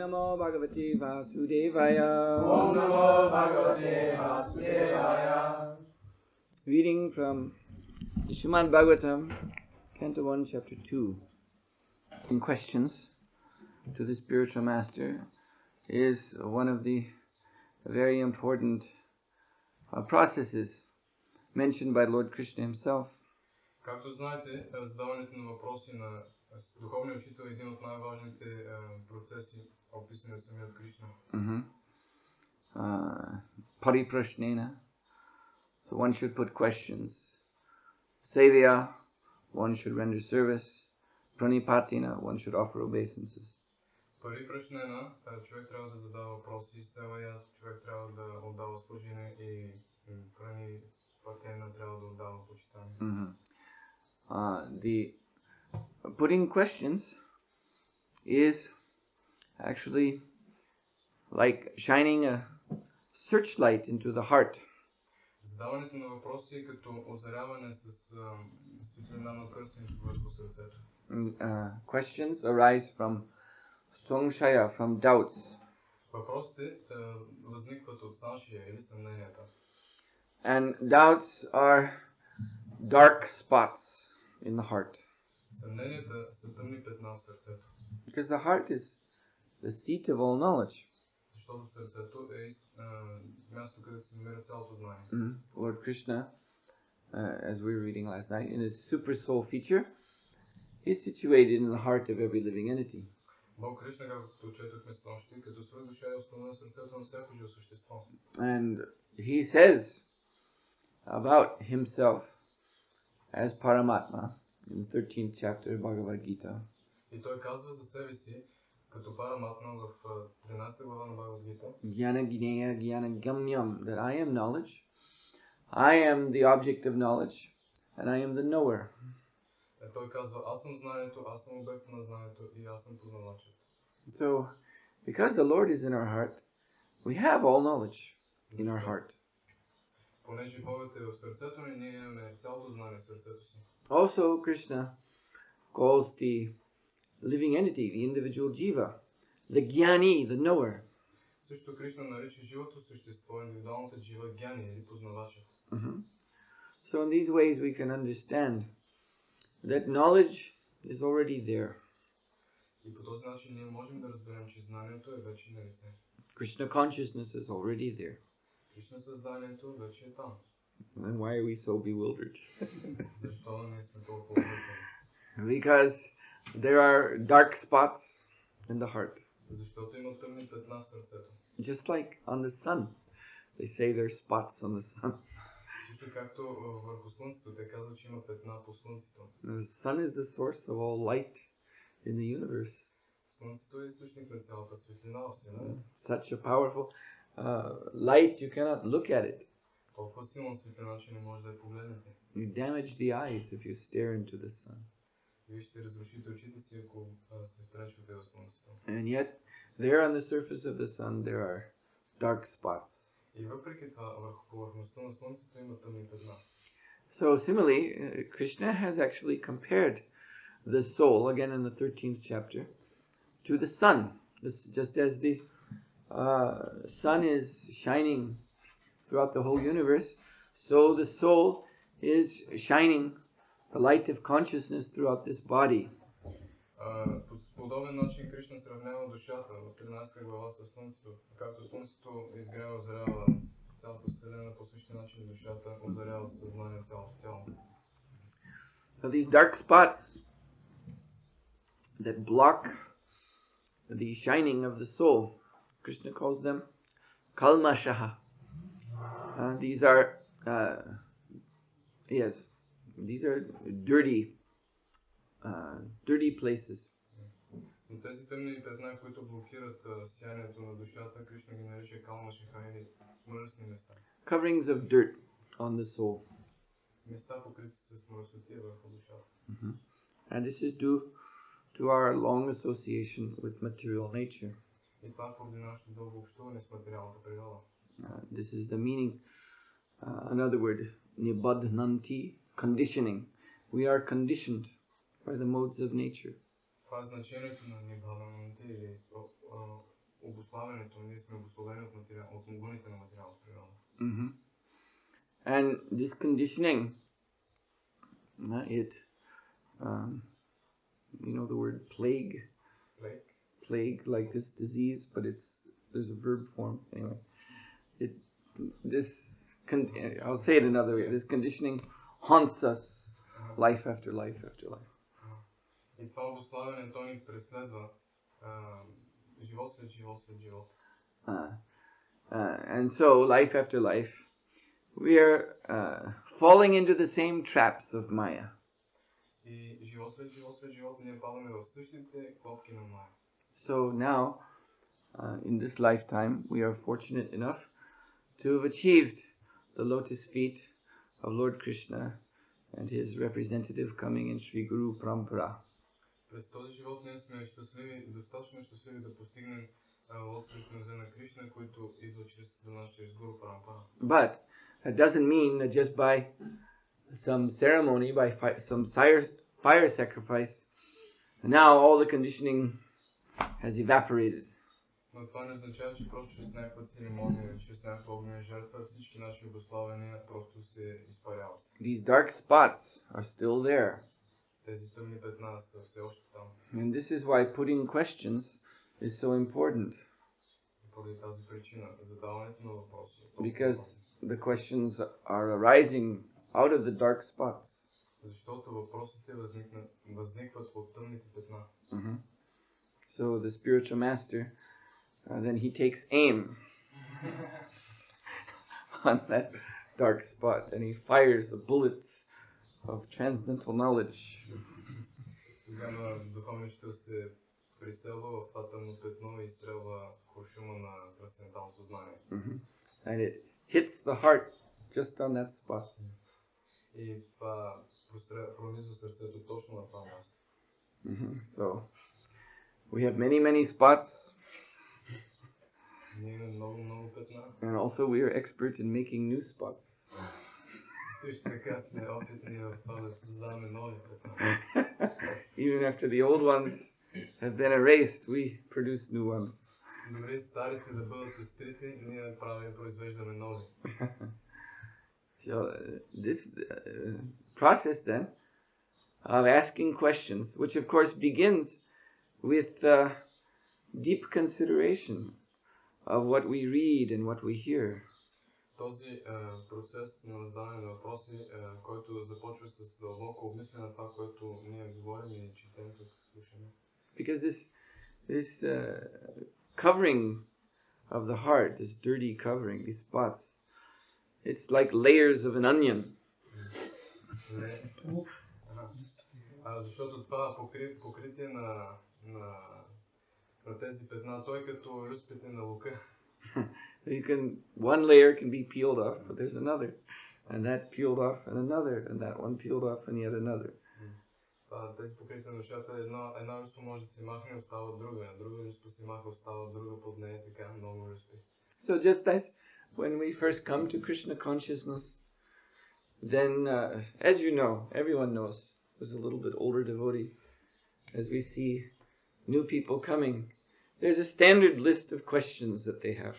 Namo Bhagavate Vasudevaya. Om Namo Bhagavate Vasudevaya. Reading from the Srimad Bhagavatam, Canto 1, Chapter 2. In questions to the spiritual master is one of the very important processes mentioned by Lord Krishna himself. Както знаете, задаването на въпроси на духовния учител е един от най-важните процеси, описани от самият Кришна. Парипрашнена. So one should put questions. Sevya, one should render service. Pranipatina, one should offer obeisances. Парипрашнена, човек трябва да задава въпроси. Севая, човек трябва да отдава служение и пранипатина трябва да отдава почитание. The putting questions is actually like shining a searchlight into the heart. Задаването на въпроси е като озаряване с светлина на търсенето върху сърцето. Questions arise from samshaya, from doubts. Въпросите възникват от саншия или съмненията. And doubts are dark spots in the heart. Съмненията са тъмни петна в сърцето. Because the heart is the seat of all knowledge. Защото сърцето е място, където се намира цялото знание. Lord Krishna, as we were reading last night, in his super soul feature, is situated in the heart of every living entity. Бог Кришна, както четохме снощи, като свръхдуша е установен сърцето на всяко живо същество. And he says about himself as Paramatma in the 13th chapter of Bhagavad Gita. И той казва за себе си като Параматма в 13 глава на Бхагавад Гита. Jnana Gneya Jnana Gamyam, that I am knowledge, I am the object of knowledge, and I am the knower. Той казва, аз съм знанието, аз съм обект на знанието и аз съм познавачът. So, because the Lord is in our heart, we have all knowledge in our heart. Понеже Богът е в сърцето ни, ние имаме цялото знание в сърцето си. Also, Krishna calls the living entity, the individual jiva, the jnani, the knower. Също Кришна нарича живото същество, индивидуалната джива гяни или познавачът. So in these ways we can understand that knowledge is already there. И по този начин ние можем да разберем, че знанието е вече на лице. Krishna consciousness is already there. Кришна съзнанието вече е там. Then why are we so bewildered? Защо ние сме толкова объркани? Because there are dark spots in the heart. Защото има тъмни петна в сърцето. Just like on the sun. They say there are spots on the sun. Също както върху слънцето, те казват, че има петна по слънцето. The sun is the source of all light in the universe. Слънцето е източник на цялата светлина в вселената. Such a powerful light, you cannot look at it. Толкова силна светлина, че не може да я погледнете. You damage the eyes if you stare into the sun. Вие ще разрушите очите си, ако се втрачвате в слънцето. And yet, there on the surface of the sun, there are dark spots. И въпреки това, върху повърхността на слънцето има тъмни петна. So similarly, Krishna has actually compared the soul, again in the 13th chapter, to the sun. Just as the sun is shining throughout the whole universe, so the soul is shining the light of consciousness throughout this body. По подобен начин Кришна сравнява душата в 13 глава с слънцето. Както слънцето изгрява, озарява цялата вселена, по същия начин душата озарява съзнание цялото тяло. So these dark spots that block the shining of the soul, Krishna calls them kalmashaha. These are dirty places. Но тези тъмни петна, които блокират сиянието на душата, Кришна ги нарича калмашаха или мръсни места. Coverings of dirt on the soul. Места покрити с мръсотия върху душата. And this is due to our long association with material nature. И това е поради нашето дълго общуване с материалната природа. This is the meaning, another word, nibadhananti, conditioning. We are conditioned by the modes of nature. Това е значението на нибхавананти или създаването, ние сме обусловени от гуните на материалната природа. And this conditioning, you know the word plague? Plague, like this disease, but there's a verb form. Anyway, I'll say it another way. This conditioning haunts us life after life after life. И това обуславяне, то ни преследва живот след живот след живот. And so, life after life, we are falling into the same traps of Maya. И живот след живот ние падаме в същите клопки на Мая. So now, in this lifetime, we are fortunate enough to have achieved the lotus feet of Lord Krishna and his representative coming in Sri Guru Parampara. През този живот ние сме щастливи, достатъчно щастливи да постигнем лотосовите нозе на Кришна, които идват до нас чрез Гуру Парампара. But that doesn't mean that just by some ceremony, by some fire sacrifice, now all the conditioning has evaporated. Но това не означава, че просто чрез някаква церемония или чрез някаква огнена жертва всички наши обуславяния просто се изпаряват. These dark spots are still there. Тези тъмни петна са все още там. And this is why putting questions is so important. Поради тази причина задаването на въпроси. Because the questions are arising out of the dark spots. Защото въпросите възникват от тъмните петна. So the spiritual master, then he takes aim on that dark spot and he fires a bullet of transcendental knowledge. Тогава духовният учител се прицелва в това тъмно петно и изстрелва куршума на трансценденталното знание. And it hits the heart just on that spot. И това пронизва сърцето точно на това място. So we have many spots. Ние имаме много петна. And also we are expert in making new spots. Също така сме опитни в това да създаваме нови петна. Even after the old ones have been erased, we produce new ones. Дори старите да бъдат изтрити, ние произвеждаме нови. So this process then of asking questions, which of course begins with deep consideration of what we read and what we hear. Този процес на задаване на въпроси, който започва с дълбоко обмисляне на това, което ние говорим и четем тук, слушаме. Because this covering of the heart, this dirty covering, these spots, it's like layers of an onion. Защото това покритие на тези петна, той като люспите на лука. One layer can be peeled off, but there's another, and that peeled off, and another, and that one peeled off, and yet another. Тези покрития на душата, една люспа може да се махне, остава друга люспа се махне, остава друга под нея, така много люспи. So just as when we first come to Krishna consciousness, then as you know, everyone knows, as a little bit older devotee, as we see new people coming, there's a standard list of questions that they have.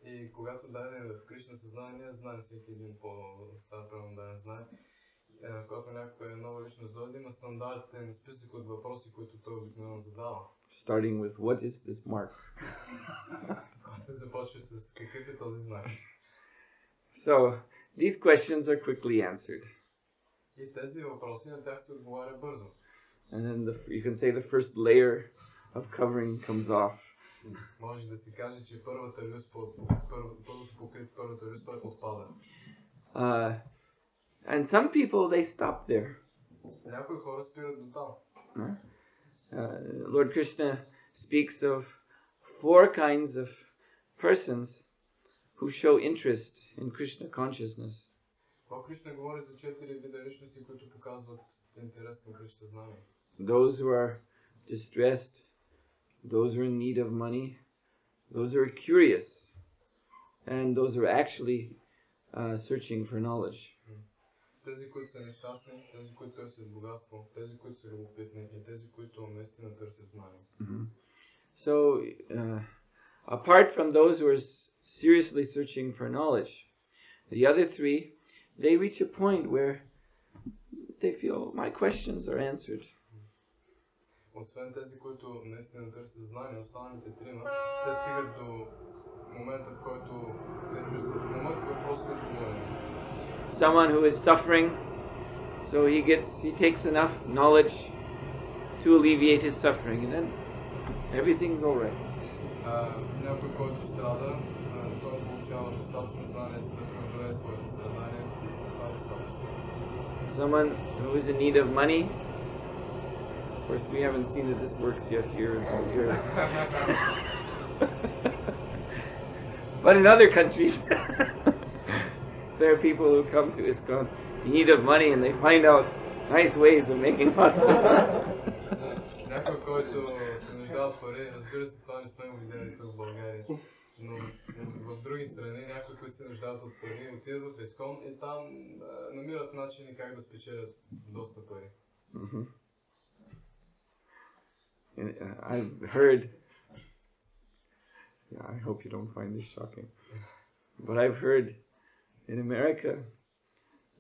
И когато дадем в Кришна съзнание, ние знаем, всеки един по-стар преданен знае, когато някоя нова личност дойде, има стандартен списък от въпроси, които той обикновено задава. Starting with what is this mark? Който започва с какъв е този знак. So these questions are quickly answered. И тези въпроси на тях се отговаря бързо. And then you can say the first layer of covering comes off. Може да се каже, че първата люспа, първото покритие, първата люспа отпада. And some people, they stop there. Някои хора спират до там. Lord Krishna speaks of 4 kinds of persons who show interest in Krishna consciousness. Кришна говори за 4 вида личности, които показват интерес към Кришна знание. Those who are distressed, those who are in need of money, those who are curious, and those who are actually searching for knowledge. Тези, които са нещастни, тези, които търсят богатство, тези, които са любопитни и тези, които наистина търсят знание. So, apart from those who are seriously searching for knowledge, the other three, they reach a point where they feel, my questions are answered. Освен тези, които наистина търсят знания, останалите трима, те стигат до момента, в който те чувстват, моите въпроси са отговорени. Someone who is suffering, so he takes enough knowledge to alleviate his suffering, and then everything's all right. Някой, който страда, той получава достатъчно знание, за да преодолее своите страдания. Това е достатъчно. Someone who is in need of money. Of course, we haven't seen that this works yet here in Bulgaria. But in other countries, there are people who come to ISKCON in need of money and they find out nice ways of making lots of money. Някой, който се нуждае от пари, разбира се, това не сме го видели тук в България. Но в други страни, някои, които се нуждаят от пари, отидат в ИСКОН и там намират начини как да спечелят доста пари. I've heard, I hope you don't find this shocking, but I've heard in America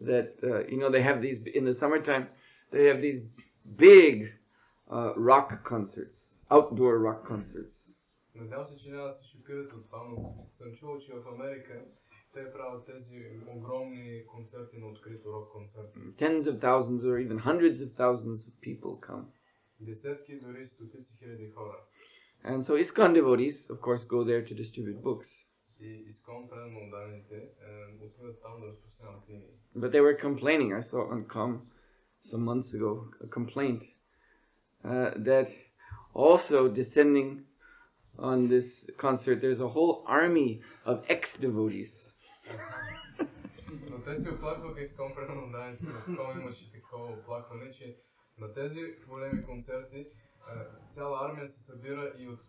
that, they have these, in the summertime, they have these big rock concerts, outdoor rock concerts. Надявам се, че няма да се шокирате от това, но съм чувал, че в Америка те правят тези огромни концерти на открито рок концерти. Tens of thousands or even hundreds of thousands of people come. Десетки, дори стотици хиляди хора. And so ISKCON devotees, of course, go there to distribute books. И ISKCON преданно отданите отиват там да разпространяват книги. But they were complaining. I saw on Com some months ago a complaint that also descending on this concert, there's a whole army of ex-devotees. Но те се оплакваха ISKCON преданно отданите. В Com имаше такова оплакване, че на тези големи концерти цяла армия се събира и от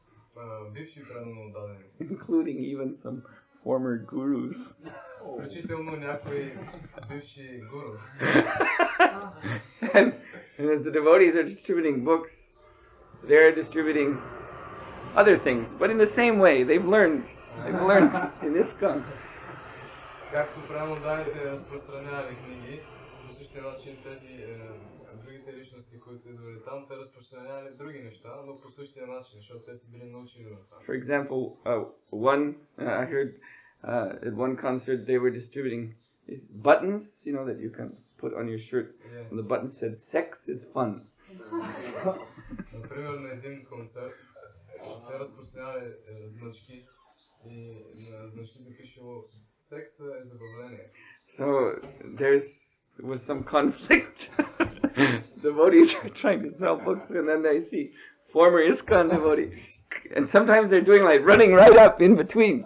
бивши преданно отдадени. Including even some former gurus. Включително някои бивши гуру. And as the devotees are distributing books, they're distributing other things, but in the same way. They've learned in ISKCON. Както преданно отданите разпространявали книги, по същия начин тези другите личности, които идвали там, те разпространявали други неща, но по същия начин, защото те са били научени на това. For example, I heard at one concert they were distributing these buttons, that you can put on your shirt. Yeah. And the button said, "Sex is fun." Например, на един концерт те разпространявали значки и на значките пишело "Секса е забавление." So there was some conflict. Devotees are trying to sell books, and then they see former ISKCON devotees, and sometimes they're doing like running right up in between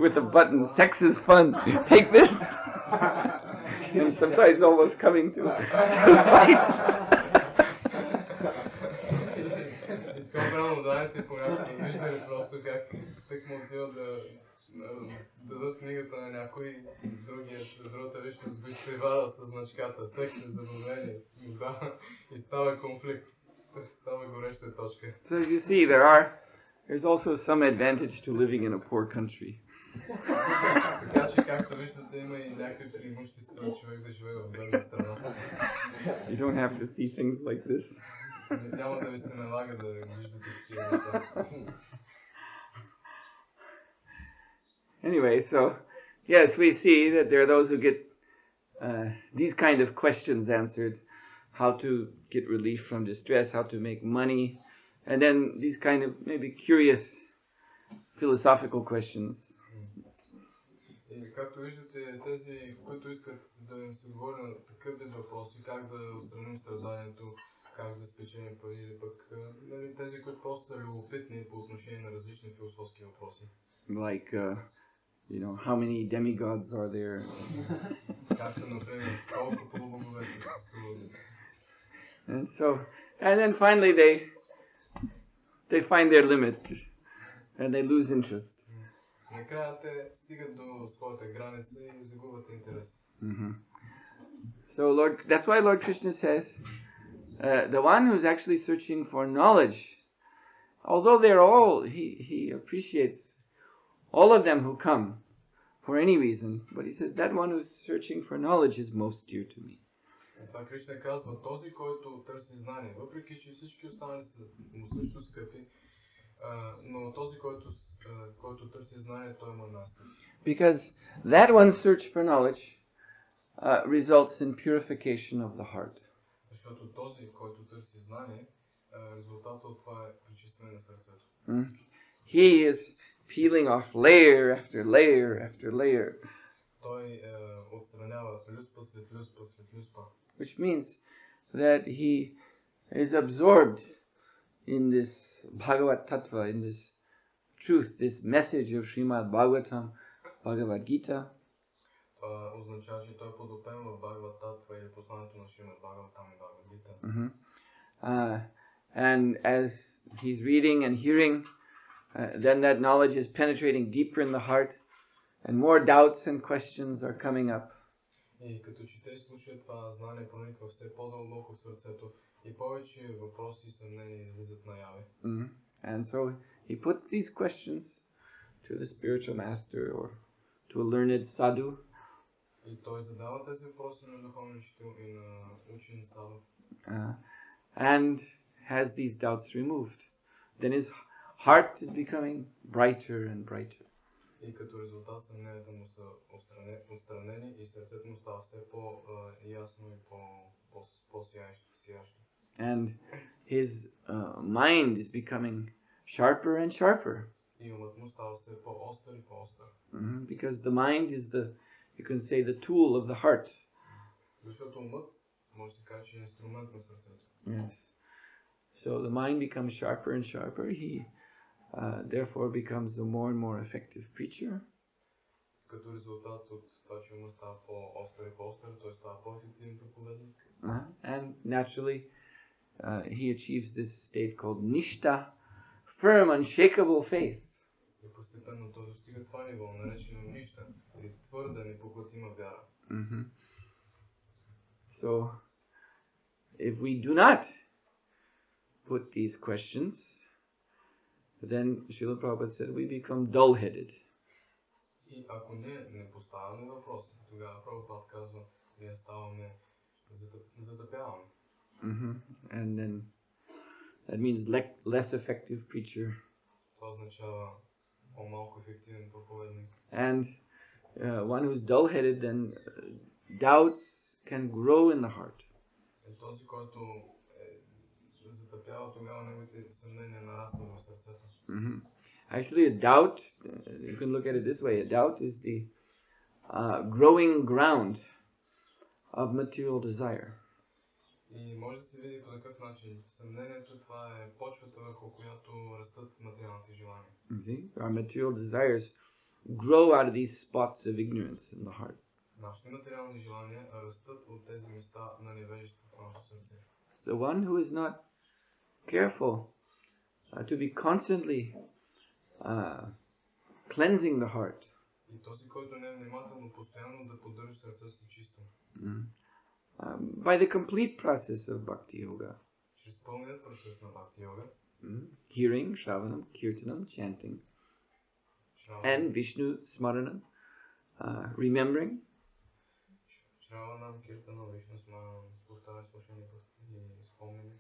with a button, "Sex is fun, take this," and sometimes almost coming to fights. Изкопрено знаете, понякога виждали просто как тъкмо отиват да дадат книгата на някой, другата личност го изпревара с значката "Секс е забавление", и става конфликт, става гореща точка. So as you see, there's also some advantage to living in a poor country. Така че, както виждате, има и някакви преимущества човек да живее в бедна страна. You don't have to see things like this. Няма да ви се налага да виждате такива неща. Anyway, so yes, we see that there are those who get these kind of questions answered, how to get relief from distress, how to make money, and then these kind of maybe curious philosophical questions. И както виждате, тези, които искат да им се отговори на такъв вид въпроси, как да отстраним страданието, как да спечелим пари, или пък тези, които просто са любопитни по отношение на различни философски въпроси. Like, how many demigods are there? Както, например, колко полубогове съществуват. And then finally they find their limit and they lose interest. Накрая те стигат до своята граница и загубват интерес. So that's why Lord Krishna says, the one who's actually searching for knowledge although they're all, he appreciates all of them who come for any reason, but he says that one who's searching for knowledge is most dear to me. Това Кришна казва, този, който търси знание, въпреки че всички останали са му също скъпи, но този, който търси знание, той е мой наскъп. Because that one's search for knowledge results in purification of the heart. Защото този, който търси знание, резултатът от това е пречистване на сърцето. He is peeling off layer after layer after layer. Той отстранява люспа след люспа след люспа. Which means that he is absorbed in this Bhagavad Tattva, in this truth, this message of Srimad Bhagavatam, Bhagavad Gita. Това означава, че той е подопен в Бхагавад Татва или посланието на Шримад Бхагаватам и Бхагавад Гита. And as he's reading and hearing, then that knowledge is penetrating deeper in the heart, and more doubts and questions are coming up. И като чете и слуша, това знание прониква все по-дълбоко в сърцето и повече въпроси и съмнения излизат наяве. And so he puts these questions to the spiritual master or to a learned sadhu. И той задава тези въпроси на духовния учител и на учен саду. And has these doubts removed. Then his heart is becoming brighter and brighter. И като резултат съмненията му са отстранени и сърцето му става все по-ясно и по-сиящо. And his mind is becoming sharper and sharper. И умът му става все по-остър и по-остър. Because the mind is the, you can say, the tool of the heart. Защото умът може да се каже, че е инструмент на сърцето. Yes. So the mind becomes sharper and sharper. He therefore becomes a more and more effective preacher. Като резултат от това, че умът става по-остър и по-остър, той става по-ефективен проповедник. And naturally, he achieves this state called nishta, firm, unshakable faith. И постепенно той достига това ниво, наречено нища, или твърда, непоклатима вяра. So, if we do not put these questions, then Srila Prabhupada said we become dull-headed. И ако не поставяме въпроси, тогава Прабхупад казва, ние ставаме затъпяваме. And then that means less effective preacher. Това означава по-малко ефективен проповедник. And one who's dull-headed, then doubts can grow in the heart. И този, който затъпява, тогава неговите съмнения нарастват в сърцето. Actually, a doubt, you can look at it this way, a doubt is the growing ground of material desire. И може да се види по такъв начин. Съмнението, това е почвата, върху която растат материалните желания. See? Our material desires grow out of these spots of ignorance in the heart. Нашите материални желания растат от тези места на невежество в нашето сърце. The one who is not careful to be constantly cleansing the heart. И този, който не е внимателно постоянно да поддържа сърцето си чисто. By the complete process of bhakti yoga. Чрез пълният процес на бхакти йога. Hearing, shravanam, kirtanam, chanting. And Vishnu smaranam, remembering. Shravanam, kirtanam, Vishnu smaranam, повтаряне, слушане и спомняне.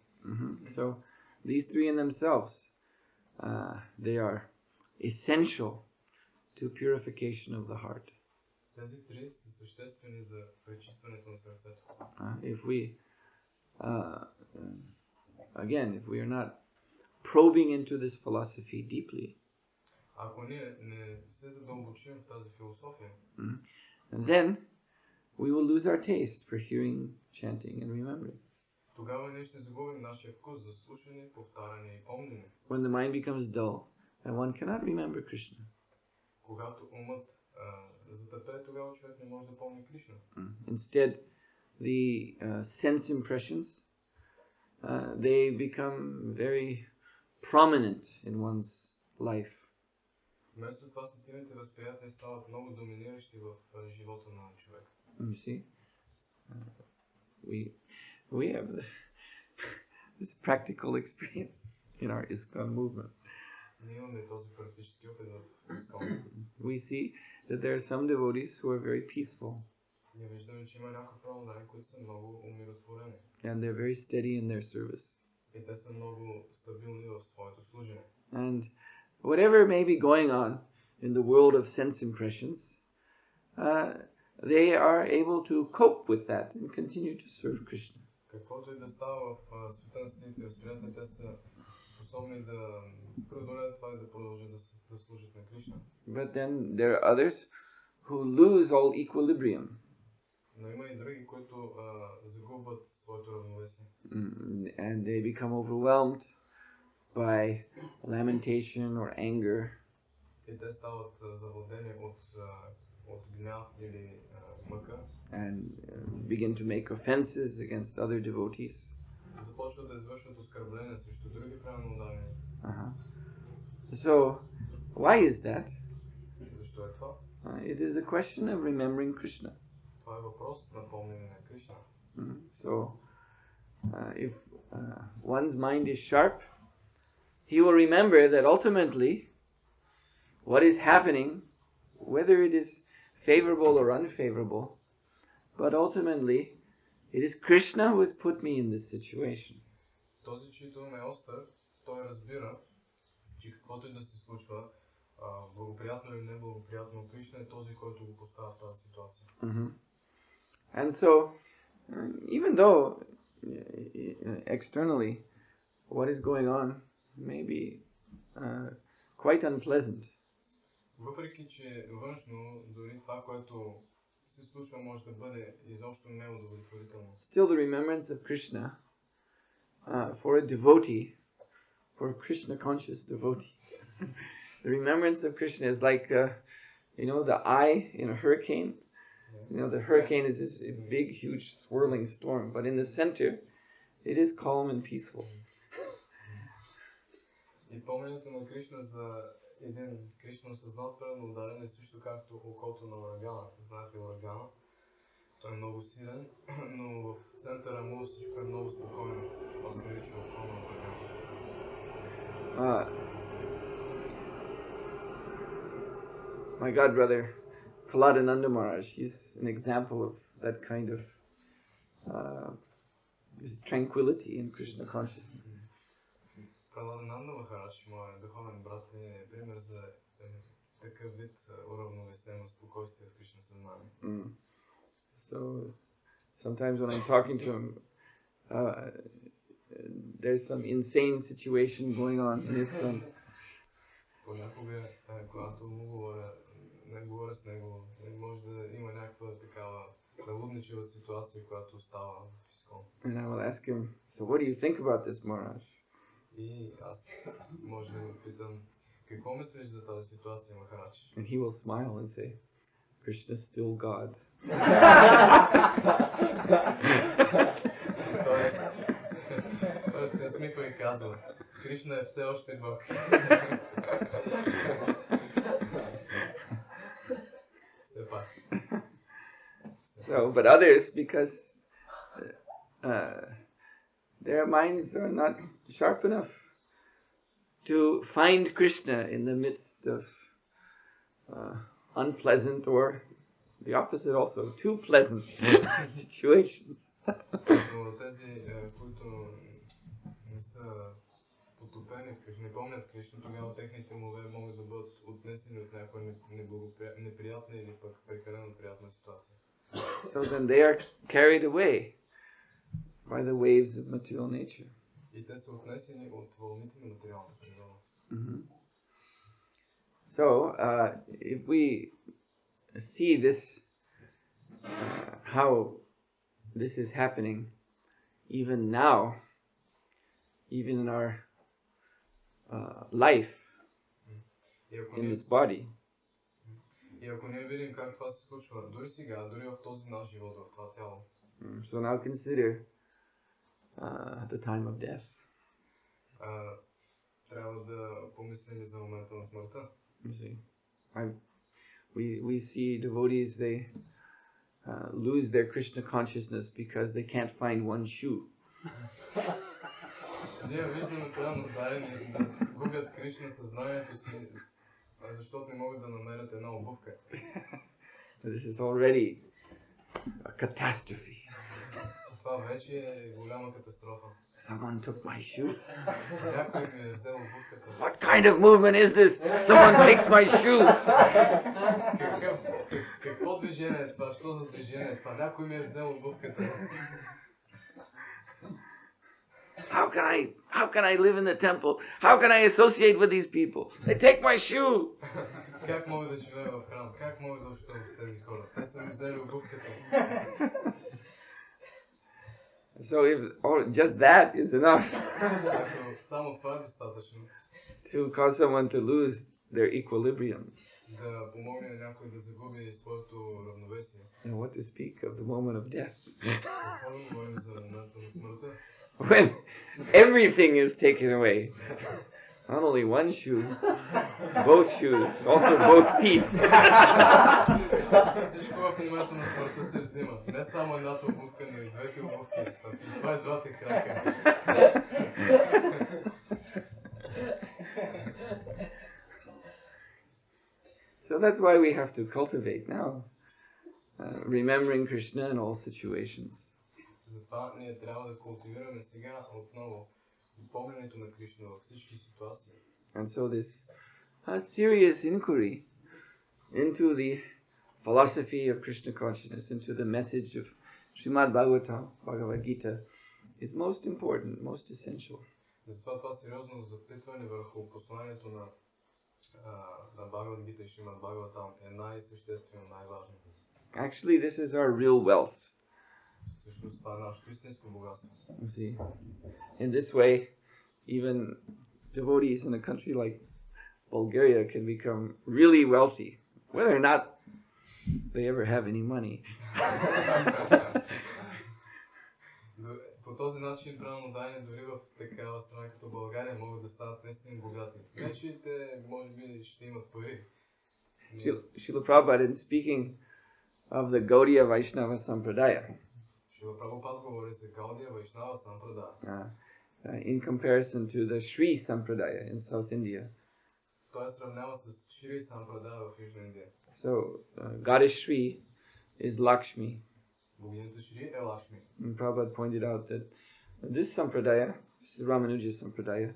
So these three in themselves, they are essential to purification of the heart. Тези три са съществени за пречистването на сърцето. If we, again, if we are not probing into this philosophy deeply, ако ние не се задълбочим в тази философия, then we will lose our taste for hearing, chanting, and remembering. Тогава ние ще загубим нашия вкус за слушане, повтаряне и помнене. When the mind becomes dull, and one cannot remember Krishna. Когато умът затъпе, тогава човек не може да помни Кришна. Instead, the sense impressions, they become very prominent in one's life. Вместо това сетивните възприятия стават много доминиращи в живота на човек. You see, we have this practical experience. in our ISKCON movement. Ние имаме този практически опит в ИСКОН. We see that there are some devotees who are very peaceful. Ние виждаме, че има някои праводари, които са много умиротворени. And they're very steady in their service. И те са много стабилни в своето служене. And whatever may be going on in the world of sense impressions, they are able to cope with that and continue to serve Krishna. Каквото и да става в света на стилите и възприятия, те са способни да преодолеят това и да продължат да служат на Кришна. But then there are others who lose all equilibrium. Но има и други, които загубват своето равновесие. And they become overwhelmed by lamentation or anger. И те стават завладени от гняв или мъка. And begin to make offenses against other devotees. Започват да извършват оскърбления срещу други правоударени. So, why is that? Защо е това? It is a question of remembering Krishna. Това е въпрос на помнене на Кришна. So, if one's mind is sharp, he will remember that ultimately what is happening, whether it is favorable or unfavorable, but ultimately it is Krishna who has put me in this situation. Този, чийто ум е остър, той разбира, че каквото и да се случва, благоприятно или неблагоприятно, Кришна е този, който го поставя в тази ситуация. And so, even though externally what is going on may be quite unpleasant, въпреки че външно, дори това, което се случва, може да бъде изобщо неудовлетворително. Still the remembrance of Krishna for a devotee, for a Krishna conscious devotee, the remembrance of Krishna is like the eye in a hurricane. The hurricane is this big, huge, swirling storm, but in the center, it is calm and peaceful. И помненето на Кришна за един Кришна осъзнат правоударен е също както окото на урагана. Знаете урагана? Той е много силен, но в центъра му всичко е много спокойно. Това се нарича око на урагана. My god brother, Prahladananda Maharaj, he's an example of that kind of tranquility in Krishna consciousness. Праhladananda Maharaj, моят духовен брат, е пример за такъв вид уравновесено спокойствие в Кришна съзнание. So sometimes when I'm talking to him, there's some insane situation going on in ISKCON. Понякога, когато му говоря с него, може да има някаква такава лудничева ситуация, която става в ИСКОН. And I will ask him, so what do you think about this, Maharaj? И аз може да го питам, какво мислиш за тази ситуация, Махарадж? And he will smile and say, Krishna is still God. Той се усмихва и казва, Кришна е все още Бог. Все пак. So, but others, because their minds are not sharp enough to find Krishna in the midst of unpleasant or the opposite also, too pleasant situations. Но тези, които не са потопени в Кришна, не помнят Кришна, тогава техните умове могат да бъдат отнесени от някаква неприятна или пък прекалено приятна ситуация. So then they are carried away by the waves of material nature. И те са отнесени от вълните на материалната природа. So, if we see this, how this is happening, even now, even in our life, in this body. И ако ние видим как това се случва, дори сега, дори в този наш живот, в това тяло. So now consider the time of death. Трябва да помислим за момента на смъртта. You see, we see devotees, they lose their Krishna consciousness because they can't find one shoe. Ние виждаме това нодарени да губят Кришна съзнанието си, защото не могат да намерят една обувка. This is already a catastrophe. Това вече е голяма катастрофа. Someone took my shoe. Някой ми е взел обувката. What kind of movement is this? Someone takes my shoe. Какво движение е това? Що за движение е това? Някой ми е взел обувката. How can I live in the temple? How can I associate with these people? They take my shoe. Как мога да живея в храм? Как мога да общувам с тези хора? Те са ми взели обувката. So if just that is enough Само това е достатъчно to cause someone to lose their equilibrium. Да помогне на някой да загуби своето равновесие. And what to speak of the moment of death? Какво да говорим за момента на смъртта? When everything is taken away. Not only one shoe, both shoes, also both feet. Всичко в момента на смъртта се взима. Не само едната обувка, но и двете обувки. Това е двата крака. So that's why we have to cultivate now, remembering Krishna in all situations. Затова ние трябва да култивираме сега отново помненето на Кришна във всички ситуации. And so this serious inquiry into the philosophy of Krishna consciousness, into the message of Srimad Bhagavad Gita, is most important, most essential. Затова това сериозно запитване върху посланието на Бхагавад Гита и Шримад Бхагаватам е най-съществено, най-важно. Actually, this is our real wealth. Всъщност това е нашето истинско богатство. You see, in this way, even devotees in a country like Bulgaria can become really wealthy, whether or not they ever have any money. По този начин правилно дайни дори в такава страна като България могат да станат наистина богати. Не че те може би ще имат пари. Srila Prabhupada, in speaking of the Gaudiya Vaishnava Sampradaya, Шрила Прабхупад говори за Гаудия Вайшнава Сампрадая. In comparison to the Sri Sampradaya in South India. Той сравнява с Шри Сампрадая в Южна Индия. So, Goddess Shri is Lakshmi. Богинята Шри е Лакшми. And Prabhupada pointed out that this Sampradaya, this is Ramanuja Sampradaya,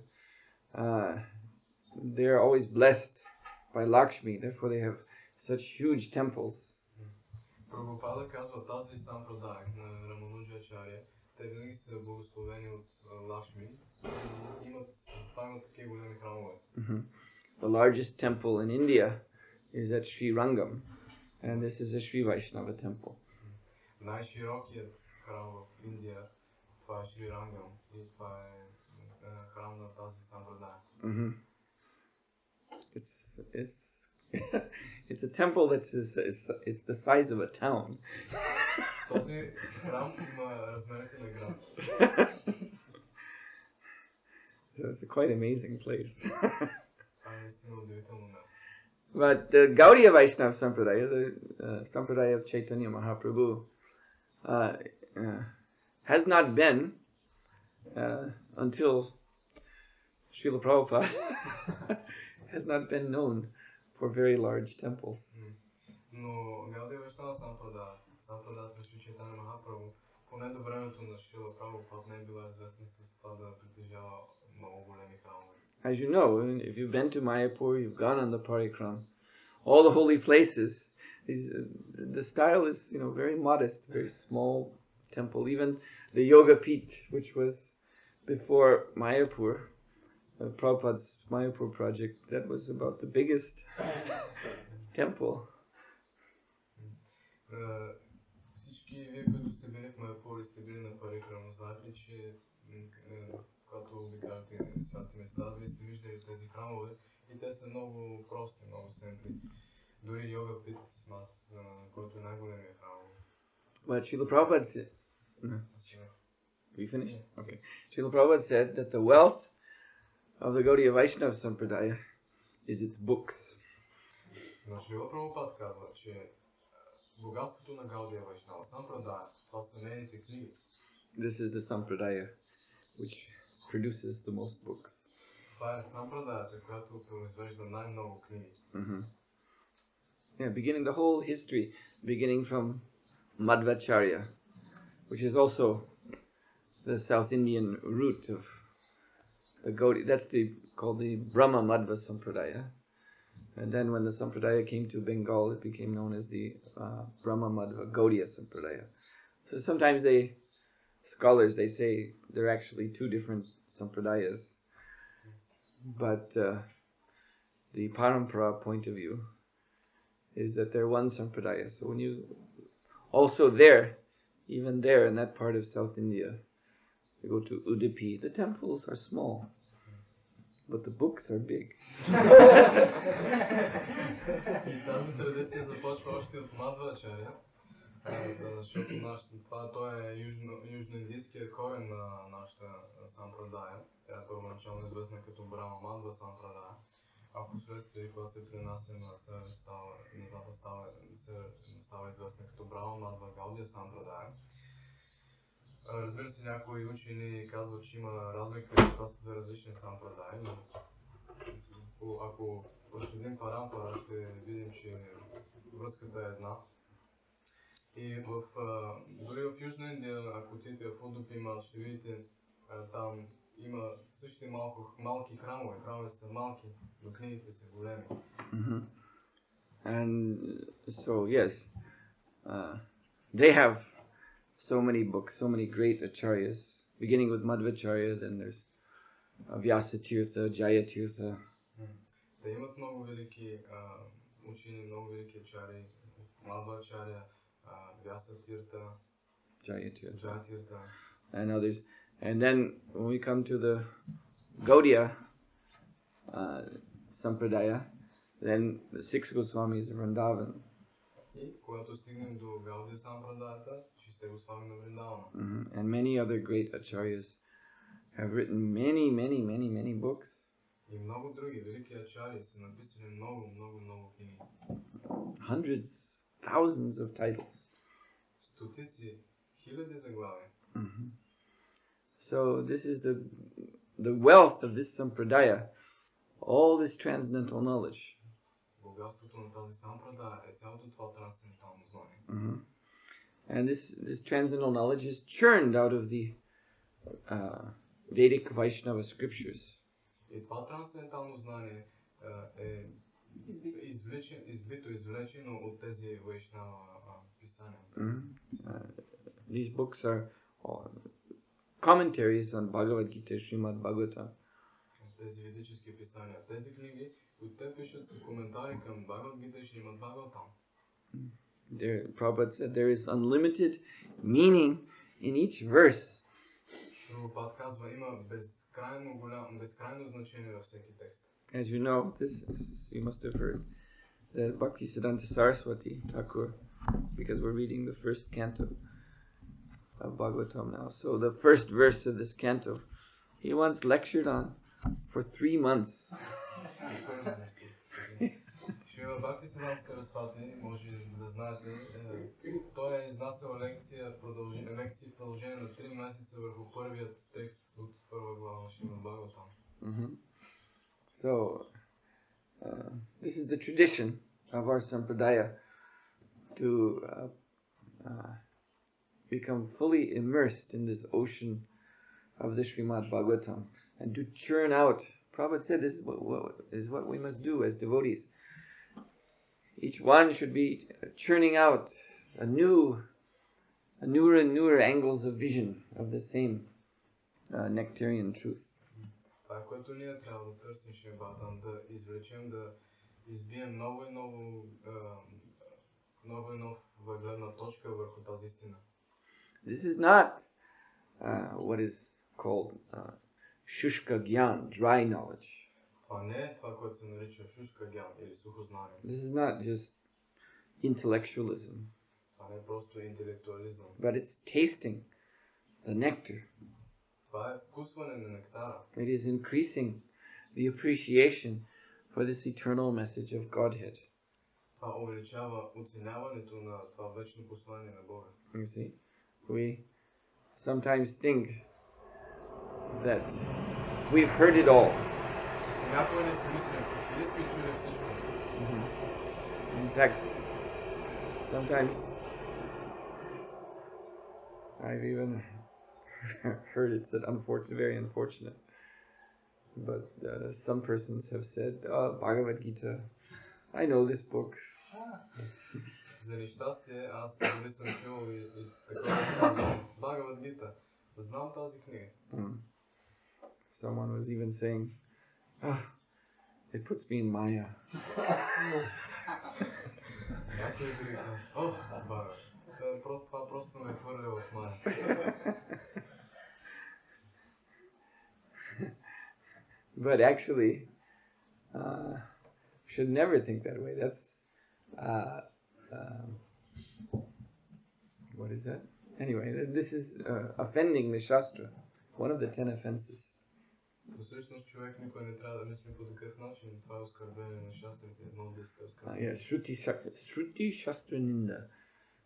they are always blessed by Lakshmi, therefore they have such huge temples. Прабхупада казва тази Сампрадая на Рамануджа Ачаря, те винаги са благословени от Лакшми и имат такива големи храмове. The largest temple in India is at Sri Rangam, and this is a Sri Vaishnava temple. Най-широкият храм в Индия, това е Шри Рангам и това е храм на тази Сампрадая. It's a temple it's the size of a town. Този храм има размерите на град. So it's a quite amazing place. Това е наистина удивително място. But the Gaudiya Vaishnava Sampradaya, the Sampradaya of Chaitanya Mahaprabhu, has not been, until Srila Prabhupada, has not been known for very large temples. Но Гаудия Вайшнава Сампрадая през Чайтanya Махапрабху, поне до времето на Шрила Прабхупад не е била известна с това да притежава много големи храмове. As you know, if you've been to Mayapur, you've gone on the Parikram, all the holy places, the style is, very modest, very small temple. Even the Yoga Pit, which was before Mayapur, Prabhupada's Mayapur project, that was about the biggest temple. Всички вие, които сте били в Майапур и сте били на Парикрам, знаете ли, че когато обикаляте святите места, вие сте виждали тези храмове и те са много прости, много семпли. Дори Йога Пит, който е най-големия храм. But Srila Prabhupada said, we finished? Okay. Srila Prabhupada said that the wealth of the Gaudiya Vaishnava Sampradaya is its books. Но Шрила Прабхупад казва, че богатството на Гаудия Вайшнава Сампрадая, това са нейните книги. This is the Sampradaya which produces the most books. Това е сампрадаята, която произвежда най-много книги. Yeah, beginning the whole history, beginning from Madhvacharya, which is also the South Indian root of the Gaudiya. That's called the Brahma Madhva Sampradaya. And then when the Sampradaya came to Bengal, it became known as the Brahma Madhva Gaudiya Sampradaya. So sometimes scholars say there are actually two different Sampradayas. But the Parampara point of view is that they're one Sampradaya. So when you, also even there in that part of South India, you go to Udupi, the temples are small, but the books are big. И тази традиция започва още от Мадвачаря, защото той е южноиндийския корен на нашата сампрадая. Тя е първоначално известна като Брахма Мадва сампрадая, а впоследствие, когато се принася на север, на запад става известна като Брахма Мадва Гаудия сампрадая. Разбира се, някои учени казват, че има разлика, това са две различни сампрадаи, но ако проследим Парампара, ще видим, че връзката е една. И дори в Южна Индия, ако отидете в Удупи, ще видите, там има същите малки храмове. Храмовете са малки, но книгите са големи. And so, yes, they have so many books, so many great acharyas, beginning with Madhvacharya, then there's Vyasatirtha, Jayatirtha. Те имат много велики учени, много велики ачари, Madhvacharya, Vyasatirtha, Jayatirtha, and others. And then when we come to the Gaudiya Sampradaya, then the 6 Goswamis of Vrindavan. И когато стигнем до Гаудия Сампрадаята, 6 Госвами на Вриндавана. And many other great acharyas have written many books. И много други велики ачари са написали много книги. Hundreds, thousands of titles. Стотици, хиляди заглавия. So this is the wealth of this sampradaya, all this transcendental knowledge. Богатството на тази сампрадая е цялото това трансцендентално знание. And this transcendental knowledge is churned out of the Vedic Vaishnava scriptures. И това трансцендентално знание е извлечено от тези Вайшнава писания. These books are commentaries on Bhagavad Gita, Srimad Bhagavatam. Тези ведически писания, тези книги, които те пишат са коментари към Бхагавад Гита и Шримад Бхагаватам. Prabhupada said there is unlimited meaning in each verse. Прабхупад казва, има безкрайно значение във всеки текст. As you know, you must have heard that Bhaktisiddhanta Saraswati Thakur, because we're reading the first canto of Bhagavatam now. So the first verse of this canto, he once lectured on for 3 months. Шрила Бхактисиддханта Сарасвати, може да знаете, той е изнасял лекции в продължение на 3 месеца върху първият текст от първа глава на Шримад Бхагаватам. So, this is the tradition of our sampradaya to become fully immersed in this ocean of the Srimad Bhagavatam and to churn out. Prabhupada said this is what we must do as devotees. Each one should be churning out newer and newer angles of vision of the same nectarian truth. Това, което ние трябва да търсим, Шрибатан, да извлечем, да избием нова и нова гледна точка върху тази истина. This is not what is called shushka gyan, dry knowledge. Това не е това, което се нарича шушка гян или сухо знание. This is not just intellectualism. Това не е просто интелектуализъм. But it's tasting the nectar. Това е вкусване на нектара. It is increasing the appreciation for this eternal message of Godhead. Това увеличава оценяването на това вечно послание на Бога. You see, we sometimes think that we've heard it all. Някой ли си мислим, или сме чули всичко? In fact, sometimes I've even heard it said very unfortunate. But some persons have said, "Oh, Bhagavad Gita, I know this book." За нещастие, аз дори съм чул и такова казвам, Бхагавад Гита, знам тази книга. Someone was even saying, it puts me in Maya. Някой дори казва, Бага, това просто ме хвърля в Мая. But actually, should never think that way. That's what is that? Anyway, this is offending the Shastra, one of the 10 offenses. Всъщност човек никой не трябва да мисли по такъв начин. Това е оскърбление на шастрите, едно от 10 оскърбления. Shruti Shastranenda,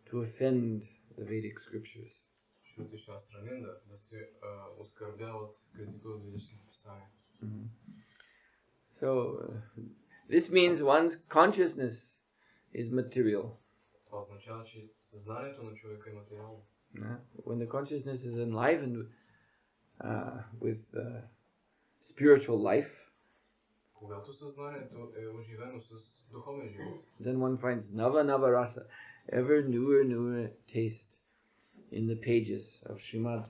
to offend the Vedic scriptures. Shruti Shastranenda, да се оскърбяват, критикуват ведическите писания. So, this means one's consciousness is material. Това означава, че съзнанието на човека е материално. When the consciousness is enlivened with spiritual life, когато съзнанието е оживено с духовен живот, then one finds nava rasa, ever newer taste in the pages of Srimad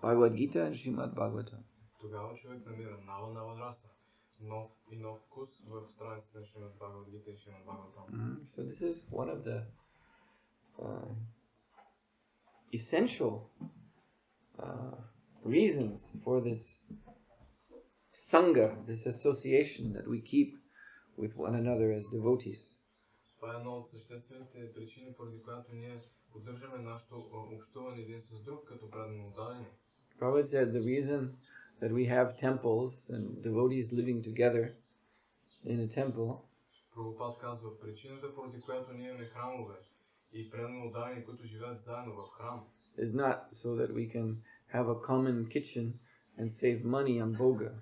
Bhagavad Gita and Srimad Bhagavatam. Тогава човек намира нава раса, нов вкус в страниците на Шримад Бхагавад Гита и Шримад Бхагаватам. So this is one of the essential reasons for this sangha, this association that we keep with one another as devotees. Това е едно от съществените причини, поради която ние поддържаме нашето общуване един с друг, като преданно отдадени. Prabhupada said the reason that we have temples and devotees living together in a temple. Прабхупад казва, причината, поради която ние имаме храмове и преданно отдадени, които живеят заедно в храм, is not so that we can have a common kitchen and save money on boga.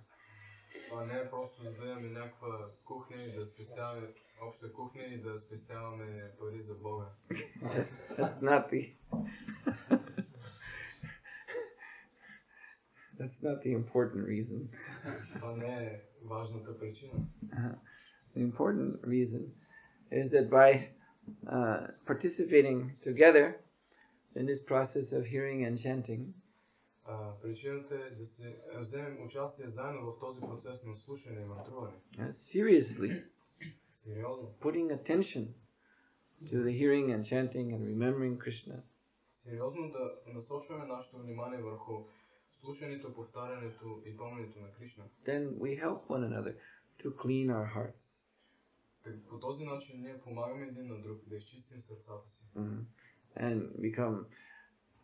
Това не е просто за да имаме някаква кухня и да спестяваме обща кухня и да спестяваме пари за Бога. That's not the important reason. Това не е важната причина. The important reason is that by participating together in this process of hearing and chanting, причината е да се вземем участие заедно в този процес на слушане и мантруване. Seriously, сериозно, putting attention to the hearing and chanting and remembering Krishna. Сериозно да насочваме нашето внимание върху слушането, повтарянето и помненето на Кришна. Then we help one another to clean our hearts. По този начин ние помагаме един на друг да изчистим сърцата си. And become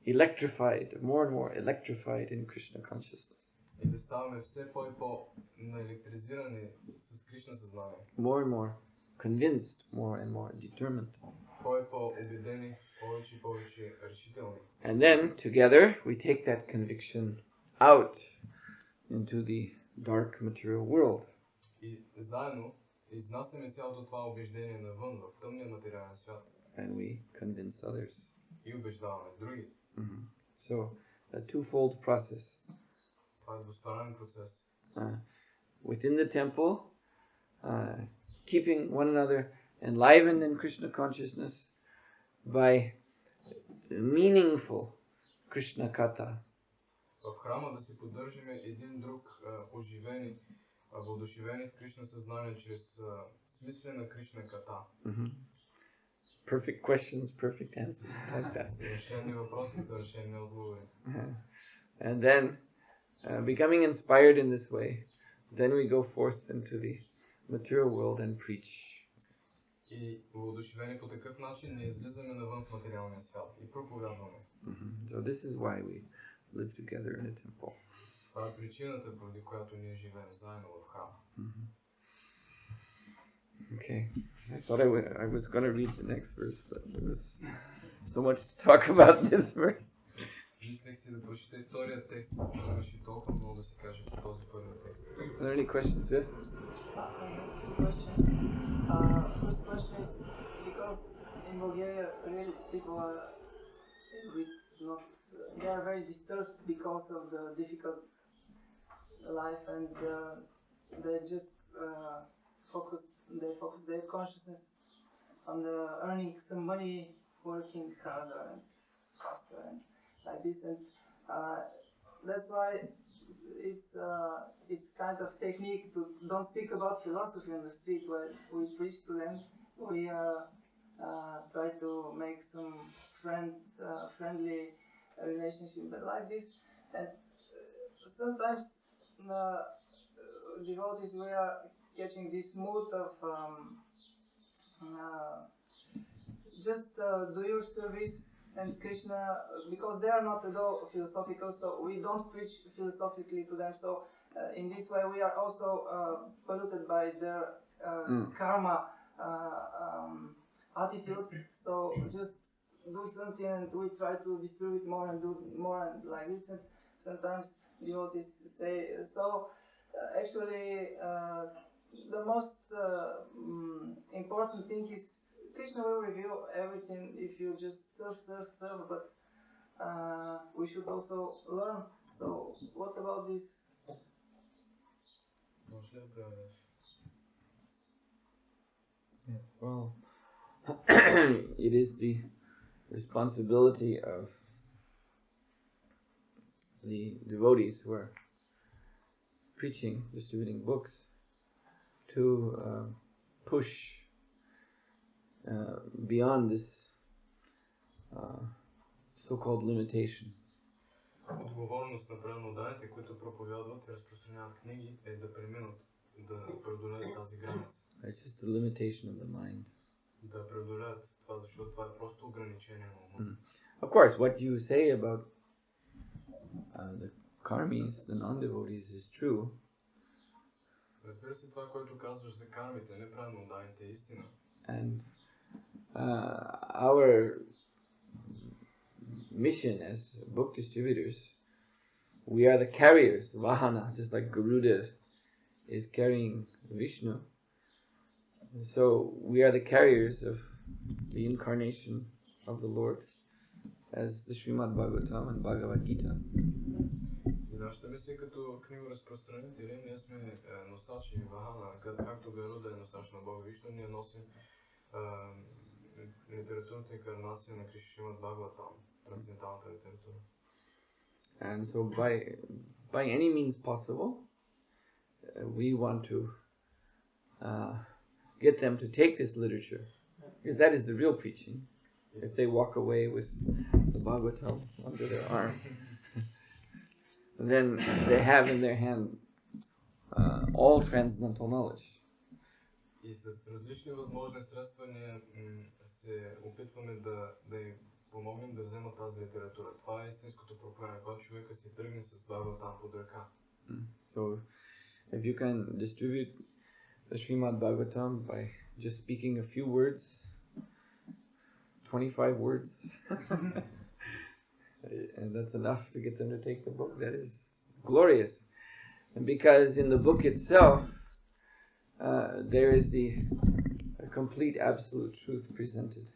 electrified, more and more electrified in Krishna consciousness. И да ставаме все по-наелектризирани с Кришна съзнание. More and more convinced, more and more determined. По-убедени, повече решителни. And then together we take that conviction out into the dark material world. И заедно изнасяме цялото това убеждение навън в тъмния материален свят. And we convince others. И убеждаваме други. So a twofold process. Това е двустранен процес. Within the temple, keeping one another enlivened in Krishna consciousness by meaningful Krishna katha. В храма да се поддържаме един друг оживени, въодушевени в Кришна съзнание чрез смислена Кришна ката. Perfect questions, perfect answers, like that. Съвършени въпроси, съвършени отговори. And then, becoming inspired in this way, then we go forth into the material world and preach. И въодушевени по такъв начин ние излизаме навън в материалния свят и проповядваме. So this is why we live together in a temple. Това е причината, поради която ние живеем заедно в храма. Okay, I thought I was going to read the next verse, but there was so much to talk about this verse. Мислех си да прочета и втория текст, но имаше толкова много да се каже по този първи текст. Are there any questions? Yes? Two questions. First question is because in Bulgaria, really people are with not. They are very disturbed because of the difficult life, and they just focus their consciousness on the earning some money, working harder and faster and like this, and that's why it's kind of technique to don't speak about philosophy on the street. Where we preach to them, we try to make some friendly relationship, but like this, and sometimes devotees, we are catching this mood of just do your service and Krishna, because they are not at all philosophical, so we don't preach philosophically to them. So in this way we are also polluted by their karma attitude. So just do something and we try to distribute more and do more and like this, and sometimes devotees say so. Actually the most important thing is Krishna will reveal everything if you just serve, but we should also learn. So what about this? Well, it is the responsibility of the devotees who are preaching, distributing books, to push beyond this so-called limitation. Отговорност на преданодайните, които проповядват и разпространяват книги, е да преминат, да преодолеят тази граница. It's just the limitation of the mind. Да преодолеят това, защото това е просто ограничение на ума. Of course, what you say about the karmis, the non-devotees, is true. Разбира се, това, което казваш за кармите, непреданодайните, е истина. And our mission as book distributors, we are the carriers, Vahana, just like Garuda is carrying Vishnu. So we are the carriers of the incarnation of the Lord, as the Srimad Bhagavatam and Bhagavad Gita. И нашата мисия като книгоразпространители, ние сме носачи Вахана, както Гаруда е носач на Бога Вишну, ние носим литературната инкарнация на Кришна Шримад Бхагаватам, трансценденталната литература. And so by any means possible, we want to get them to take this literature, because that is the real preaching. If they walk away with the Bhagavatam under their arm, then they have in their hand all transcendental knowledge. И с различни възможни средства ние се опитваме да им помогнем да вземат тази литература. Това е истинското проповядание, когато човека си тръгне с Бхагаватам под ръка. So, if you can distribute the Srimad Bhagavatam by just speaking a few words, 25 words, and that's enough to get them to take the book, that is glorious. And because in the book itself, there is the complete absolute truth presented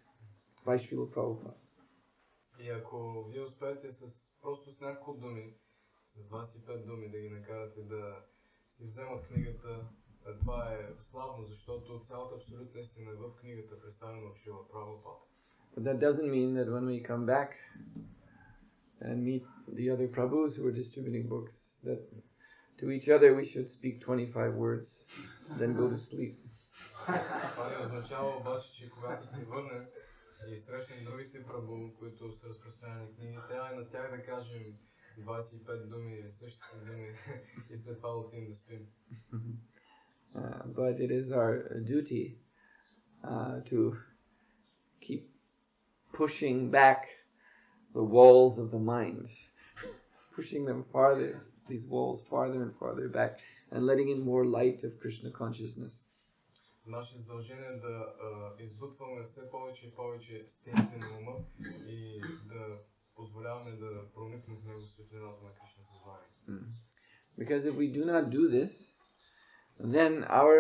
by Srila Prabhupada. И ако вие успеете просто с няколко думи, с 25 думи да ги накарате да си вземат книгата, това е славно, защото цялата абсолютна истина е в книгата, представена от Шрила Прабхупада. But that doesn't mean that when we come back and meet the other Prabhus who are distributing books, that to each other we should speak 25 words, then go to sleep. Това не означава обаче, че когато се върнем и срещнем другите прабу, които са разпространени книги, трябва и на тях да кажем 25 думи или същите думи и след това отидем да спим. But it is our duty to keep pushing back the walls of the mind, pushing them farther, these walls farther and farther back, and letting in more light of Krishna consciousness. Наше задължение е да избутваме все повече и повече стените на ума и да позволяваме да проникнем в него светлината на Кришна съзнание. Because if we do not do this, then our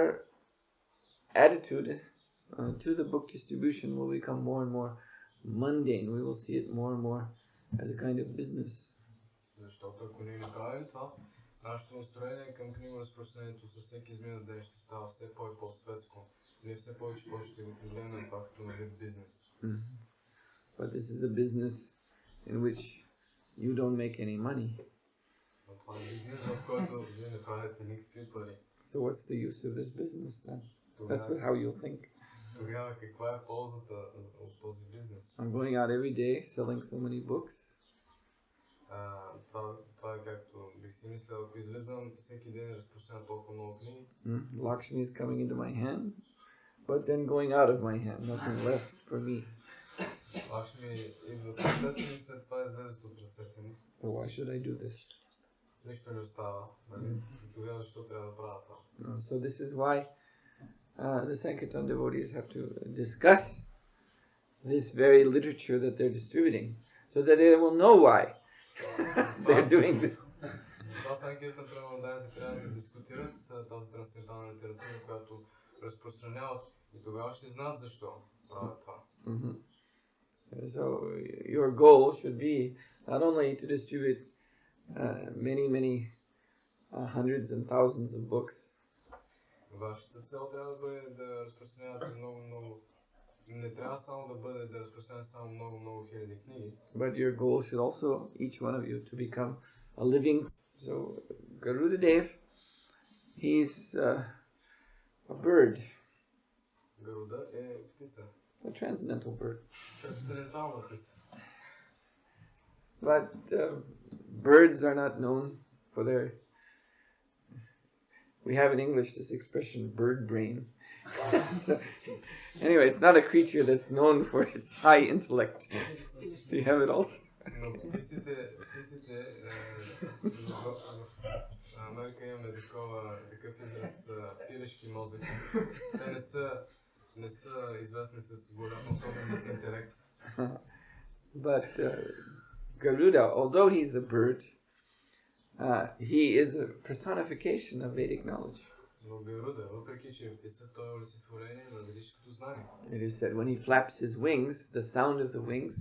attitude to the book distribution will become more and more mundane. We will see it more and more as a kind of business. Защото ако ние не правим това, нашето настроение към книгоразпространението със всеки изминат ден ще става все по-светско. Ние все повече ще го погледнем това като на вид бизнес. But this is a business in which you don't make any money. Но това е бизнес, в който вие не правите никакви пари. So what's the use of this business then? That's how you'll think. Тогава каква е ползата от този бизнес? I'm going out every day selling so many books. Това е както бих си мислял, ако излизам всеки ден и разпространявам толкова много книги. Lakshmi is coming into my hand, but then going out of my hand, nothing left for me. Лакшми идват в ръцете ми, след това излезат от ръцете ми. So why should I do this? Нищо не остава, нали? Тогава защо трябва да правя това? So this is why the Sankirtan devotees have to discuss this very literature that they're distributing, so that they will know why they're doing this. Това Санкиртан пренаданите трябва да дискутират тази трансцендентална литература, която разпространяват, и тогава ще знаят защо правят това. So your goal should be not only to distribute many hundreds and thousands of books. Вашата цел трябва да бъде да разпространявате много. Не трябва само да бъде да разпространявате само много хиляди книги. But your goal should also, each one of you, to become a living. So Garudadev, he's a bird. Garuda е птица. A transcendental bird. Трансцендентална птица. But birds are not known for their... We have in English this expression, bird brain. So, anyway, it's not a creature that's known for its high intellect. Do you have it also? Но птиците, в Америка имаме такъв израз пилешки мозък. Те не са известни с голям особен интелект. But Garuda, although he's a bird, he is a personification of Vedic knowledge. Но Гаруда, въпреки че е птица, той е олицетворение на ведическото знание. It is said when he flaps his wings, the sound of the wings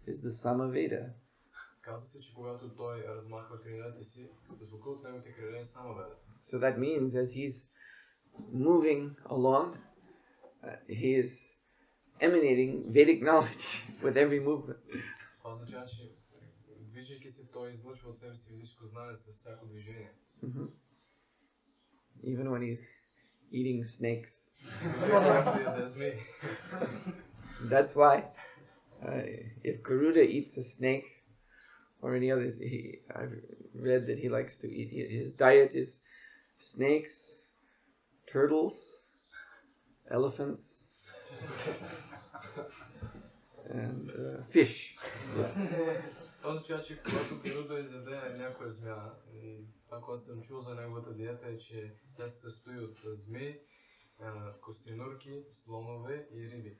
is the Samaveda. Казва се, че когато той размахва крилете си, звукът от неговите криле е Самаведа. So that means as he's moving along, he is emanating Vedic knowledge with every movement. Това означава, че движейки се, той излъчва от себе си ведическо знание с всяко движение. Even when he's eating snakes. That's why if Garuda eats a snake or any others, I've read that he likes to eat, his diet is snakes, turtles, elephants, and fish. Това означава, че когато Гаруда изяде някоя змия, и това, което съм чул за неговата диета е, че тя се състои от змии, костенурки, слонове и риби.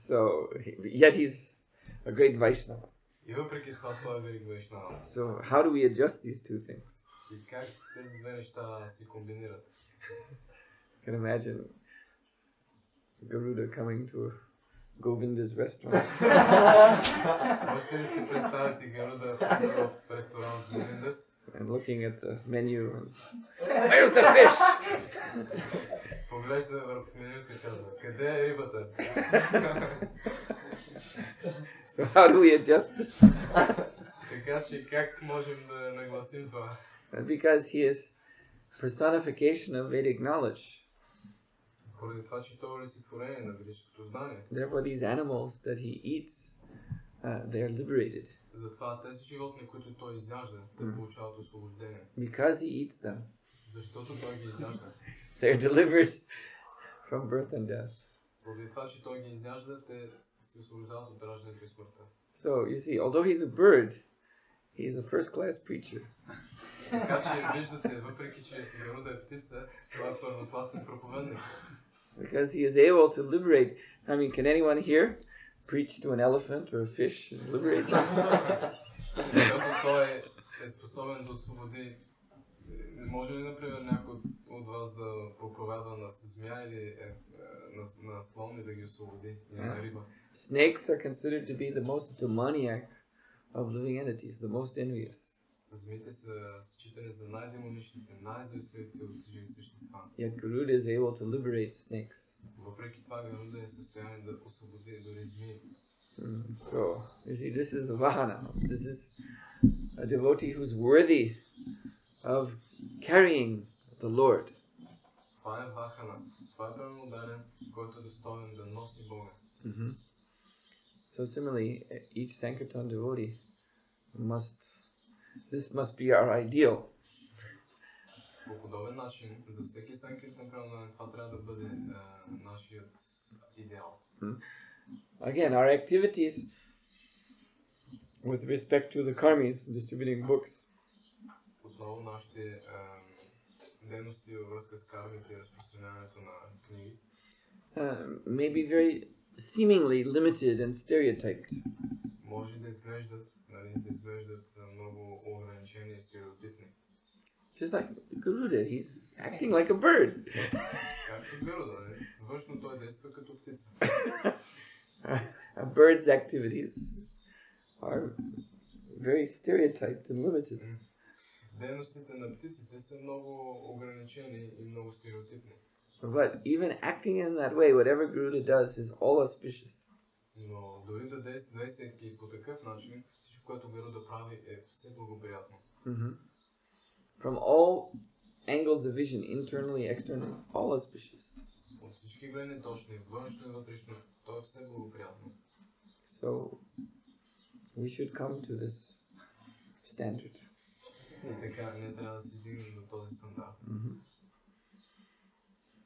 So, yet he's a great Vaishnava. И въпреки това той е велик Вайшнава. So, how do we adjust these two things? И как тези две неща се комбинират? You can imagine Garuda coming to Govinda's restaurant. Можете ли си представите Гаруда в ресторант Govinda's? And looking at the menu and where's the fish? Поглежда върху менюто и казва, къде е рибата? So how do we adjust this? Така че как можем да нагласим това? Because he is personification of Vedic knowledge. Поради това, че той е олицетворение на ведическото знание. Therefore these animals that he eats, they are liberated. Затова тези животни, които той изяжда, те получават освобождение. Because he eats them. Защото той ги изяжда. They are delivered from birth and death. Поради това, че той ги изяжда, те се освобождават от раждането и смъртта. So you see, although he's a bird, he's a first-class preacher. Така че виждате, въпреки че Гаруда е птица, той е първокласен проповедник. Because he is able to liberate. I mean, can anyone here preach to an elephant or a fish and liberate them? Защото той е способен да освободи. Може ли, например, някой от вас да проповядва на змия или на слон и да ги освободи, или на риба? Snakes are considered to be the most demoniac of living entities, the most envious. Змиите са считани за най-демоничните, най-завистливите от живи същества. Yet Garuda is able to liberate snakes. Въпреки това, Гаруда е в състояние да освободи дори змии. So, you see, this is a vahana. This is a devotee who's worthy of carrying the Lord. Това е вахана. Това е пълноударен, който е достоен да носи Бога. So similarly, each Sankirtan devotee this must be our ideal. По подобен начин, за всеки Санкиртан преданен, това трябва да бъде нашият идеал. Again, our activities with respect to the karmis distributing books. Отново нашите дейности във връзка с кармите и разпространяването на книги may be very seemingly limited and stereotyped. Може да изглеждат много ограничени и стереотипни. Just like Garuda, he's acting like a bird. Както Гаруда, външно той действа като птица. A bird's activities are very stereotyped and limited. Дейностите на птиците са много ограничени и много стереотипни. But even acting in that way, whatever Garuda does is all auspicious. Но дори да действайки по такъв начин, всичко, което Гаруда прави, е все благоприятно. From all angles of vision, internally, externally, all auspicious. От всички гледни точки, външно и вътрешно, то е все благоприятно. So, we should come to this standard. И така, ние трябва да се стигнем до този стандарт.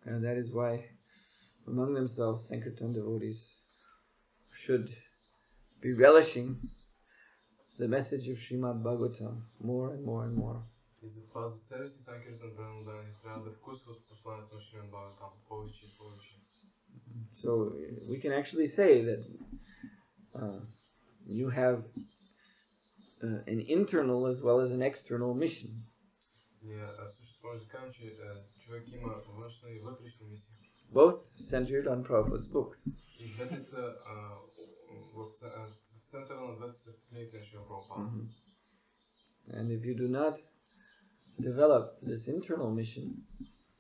And that is why, among themselves, Sankirtan devotees should be relishing the message of Srimad Bhagavatam more and more and more. И затова за себе си Санкиртан преданни трябва да вкусват посланието на Шримад Бхагаватам повече и повече. So we can actually say that you have an internal as well as an external mission. Ние също може да кажем, че човек има външна и вътрешна мисия. Both centered on Prabhupada's books. И двете са в центъра на двете са книгите на Шрила Прабхупада. And if you do not develop this internal mission,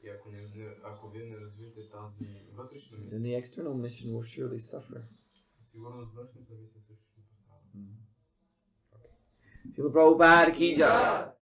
и ако вие не развиете тази вътрешна мисия, then the external mission will surely suffer. със сигурност външната мисия също ще пострада. Srila Prabhupada ki jai.